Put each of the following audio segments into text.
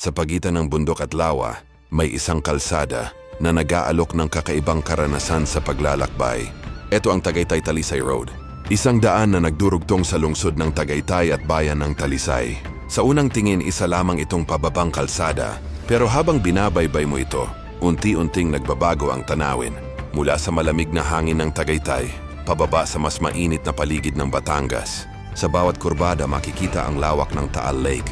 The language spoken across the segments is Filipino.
Sa pagitan ng bundok at lawa, may isang kalsada na nag-aalok ng kakaibang karanasan sa paglalakbay. Ito ang Tagaytay Talisay Road. Isang daan na nagdurugtong sa lungsod ng Tagaytay at bayan ng Talisay. Sa unang tingin, isa lamang itong pababang kalsada. Pero habang binabaybay mo ito, unti-unting nagbabago ang tanawin. Mula sa malamig na hangin ng Tagaytay, pababa sa mas mainit na paligid ng Batangas. Sa bawat kurbada makikita ang lawak ng Taal Lake.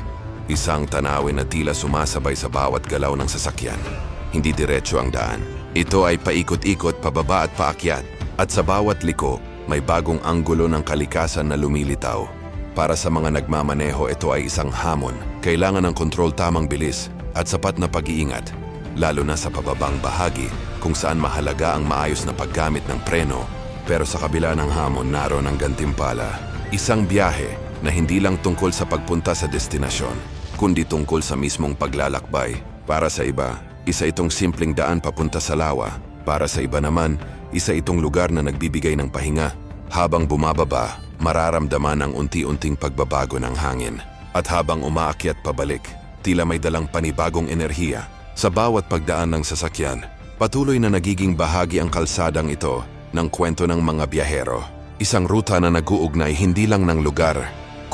Isang tanawin na tila sumasabay sa bawat galaw ng sasakyan. Hindi diretso ang daan. Ito ay paikot-ikot, pababa at paakyat. At sa bawat liko, may bagong anggulo ng kalikasan na lumilitaw. Para sa mga nagmamaneho, ito ay isang hamon. Kailangan ng kontrol, tamang bilis at sapat na pag-iingat. Lalo na sa pababang bahagi kung saan mahalaga ang maayos na paggamit ng preno. Pero sa kabila ng hamon, naroon ang gantimpala. Isang biyahe na hindi lang tungkol sa pagpunta sa destinasyon, kundi tungkol sa mismong paglalakbay. Para sa iba, isa itong simpleng daan papunta sa lawa. Para sa iba naman, isa itong lugar na nagbibigay ng pahinga. Habang bumababa, mararamdaman ang unti-unting pagbabago ng hangin. At habang umaakyat pabalik, tila may dalang panibagong enerhiya. Sa bawat pagdaan ng sasakyan, patuloy na nagiging bahagi ang kalsadang ito ng kwento ng mga biyahero. Isang ruta na nag-uugnay hindi lang ng lugar,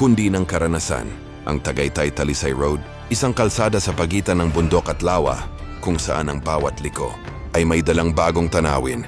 kundi ng karanasan. Ang Tagaytay Talisay Road, isang kalsada sa pagitan ng bundok at lawa, kung saan ang bawat liko ay may dalang bagong tanawin,